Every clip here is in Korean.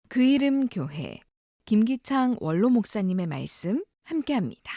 그 이름 교회 김기창 원로 목사님의 말씀 함께합니다.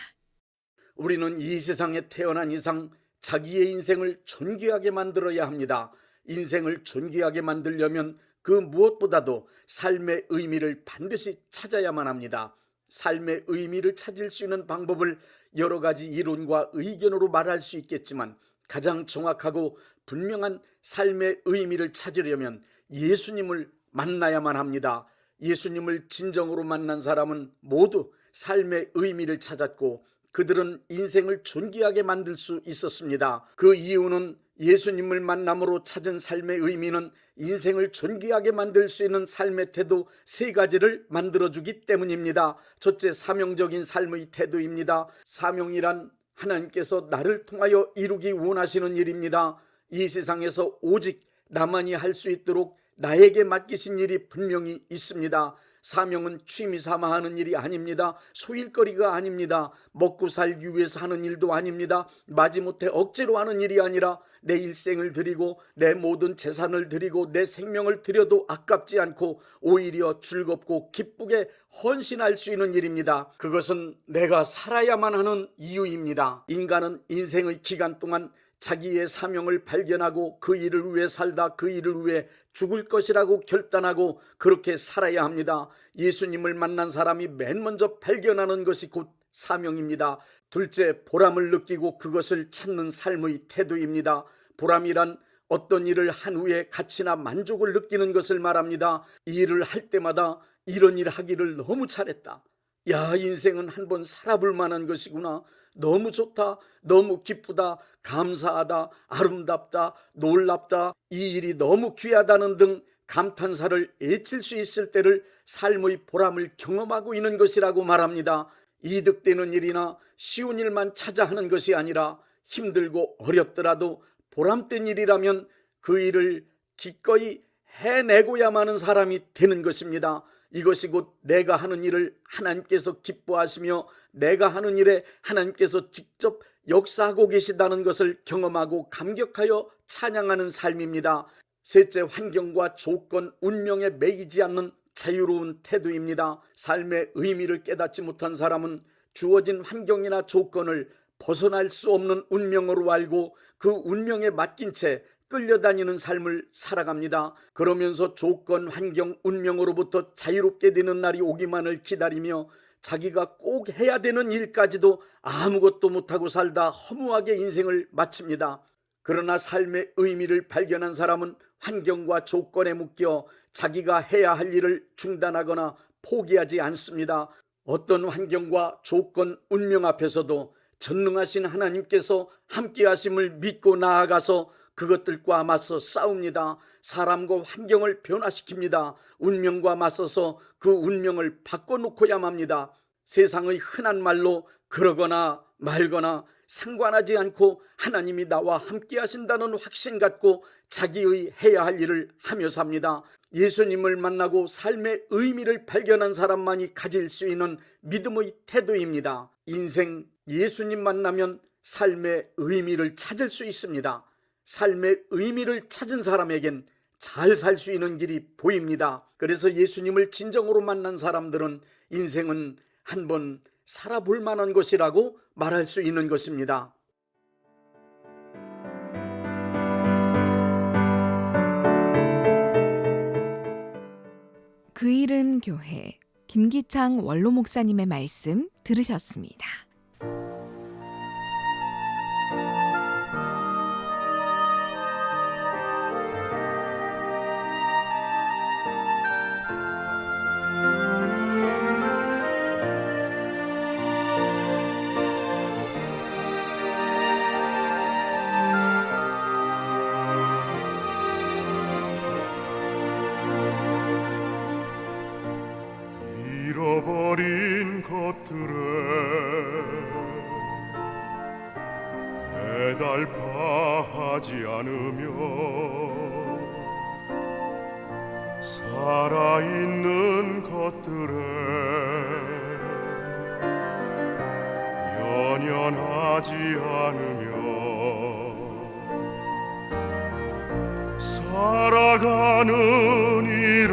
우리는 이 세상에 태어난 이상 자기의 인생을 존귀하게 만들어야 합니다. 인생을 존귀하게 만들려면 그 무엇보다도 삶의 의미를 반드시 찾아야만 합니다. 삶의 의미를 찾을 수 있는 방법을 여러 가지 이론과 의견으로 말할 수 있겠지만 가장 정확하고 분명한 삶의 의미를 찾으려면 예수님을 만나야만 합니다. 예수님을 진정으로 만난 사람은 모두 삶의 의미를 찾았고 그들은 인생을 존귀하게 만들 수 있었습니다. 그 이유는 예수님을 만남으로 찾은 삶의 의미는 인생을 존귀하게 만들 수 있는 삶의 태도 세 가지를 만들어주기 때문입니다. 첫째, 사명적인 삶의 태도입니다. 사명이란 하나님께서 나를 통하여 이루기 원하시는 일입니다. 이 세상에서 오직 나만이 할 수 있도록 나에게 맡기신 일이 분명히 있습니다. 사명은 취미 삼아 하는 일이 아닙니다. 소일거리가 아닙니다. 먹고 살기 위해서 하는 일도 아닙니다. 마지못해 억지로 하는 일이 아니라 내 일생을 드리고 내 모든 재산을 드리고 내 생명을 드려도 아깝지 않고 오히려 즐겁고 기쁘게 헌신할 수 있는 일입니다. 그것은 내가 살아야만 하는 이유입니다. 인간은 인생의 기간 동안 자기의 사명을 발견하고 그 일을 위해 살다 그 일을 위해 죽을 것이라고 결단하고 그렇게 살아야 합니다. 예수님을 만난 사람이 맨 먼저 발견하는 것이 곧 사명입니다. 둘째, 보람을 느끼고 그것을 찾는 삶의 태도입니다. 보람이란 어떤 일을 한 후에 가치나 만족을 느끼는 것을 말합니다. 이 일을 할 때마다 이런 일 하기를 너무 잘했다. 야, 인생은 한번 살아볼 만한 것이구나. 너무 좋다, 너무 기쁘다, 감사하다, 아름답다, 놀랍다, 이 일이 너무 귀하다는 등 감탄사를 애칠 수 있을 때를 삶의 보람을 경험하고 있는 것이라고 말합니다. 이득되는 일이나 쉬운 일만 찾아 하는 것이 아니라 힘들고 어렵더라도 보람된 일이라면 그 일을 기꺼이 해내고야만 하는 사람이 되는 것입니다. 이것이 곧 내가 하는 일을 하나님께서 기뻐하시며 내가 하는 일에 하나님께서 직접 역사하고 계시다는 것을 경험하고 감격하여 찬양하는 삶입니다. 셋째, 환경과 조건, 운명에 매이지 않는 자유로운 태도입니다. 삶의 의미를 깨닫지 못한 사람은 주어진 환경이나 조건을 벗어날 수 없는 운명으로 알고 그 운명에 맡긴 채 끌려다니는 삶을 살아갑니다. 그러면서 조건, 환경, 운명으로부터 자유롭게 되는 날이 오기만을 기다리며 자기가 꼭 해야 되는 일까지도 아무것도 못하고 살다 허무하게 인생을 마칩니다. 그러나 삶의 의미를 발견한 사람은 환경과 조건에 묶여 자기가 해야 할 일을 중단하거나 포기하지 않습니다. 어떤 환경과 조건, 운명 앞에서도 전능하신 하나님께서 함께 하심을 믿고 나아가서 그것들과 맞서 싸웁니다. 사람과 환경을 변화시킵니다. 운명과 맞서서 그 운명을 바꿔놓고야 합니다. 세상의 흔한 말로 그러거나 말거나 상관하지 않고 하나님이 나와 함께 하신다는 확신 갖고 자기의 해야 할 일을 하며 삽니다. 예수님을 만나고 삶의 의미를 발견한 사람만이 가질 수 있는 믿음의 태도입니다. 인생 예수님 만나면 삶의 의미를 찾을 수 있습니다. 삶의 의미를 찾은 사람에겐 잘 살 수 있는 길이 보입니다. 그래서 예수님을 진정으로 만난 사람들은 인생은 한번 살아볼 만한 것이라고 말할 수 있는 것입니다. 그 이름 교회 김기창 원로 목사님의 말씀 들으셨습니다. 잃어버린 것들에 애달파하지 않으며 살아있는 것들에 연연하지 않으며 살아가는 일에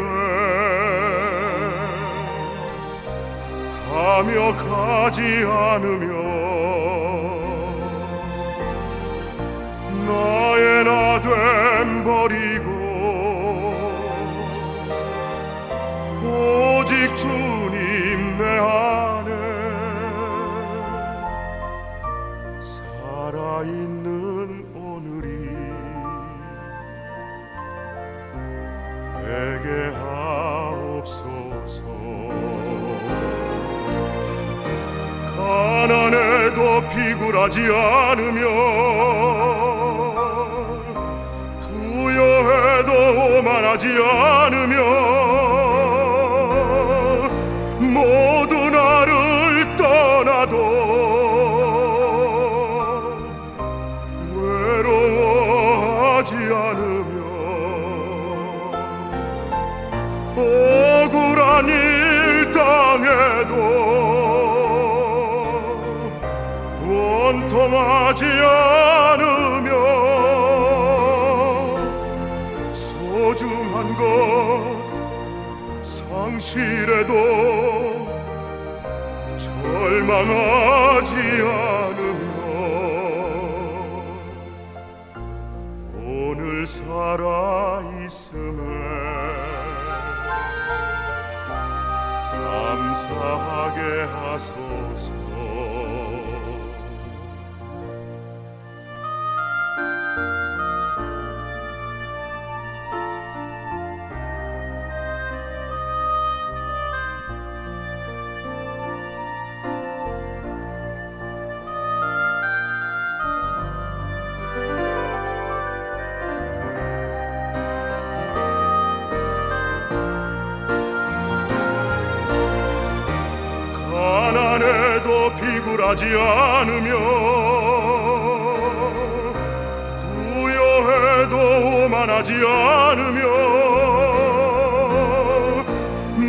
떠나며 가지 않으며 나의 나됨 버리고 오직 주님 내 안에 살아있는 오늘이 되게 하옵소서. 가난해도 비굴하지 않으며 부여해도 오만하지 않으며 모두 나를 떠나도 외로워하지 않으며 억울한 일 당해도 원통하지 않으며 소중한 것 상실해도 절망하지 않으며 오늘 살아있음에 감사하게 하소서. 가난해도 비굴하지 않으며 부여해도 오만하지 않으며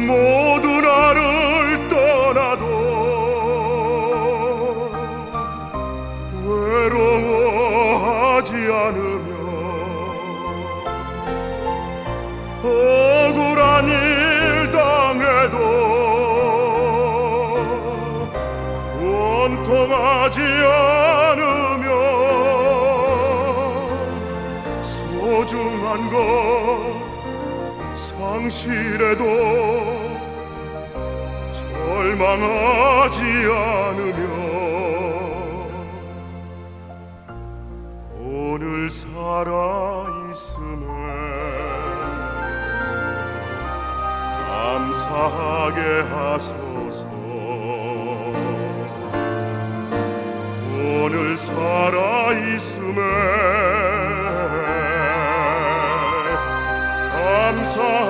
모두 나를 떠나도 외로워하지 않으며 억울한 일 당해도 원통하지 않으며 소중한 것 상실해도 절망하지 않으며 오늘 살아있음에 감사하게 하소서. 오늘 살아있음에 감사하게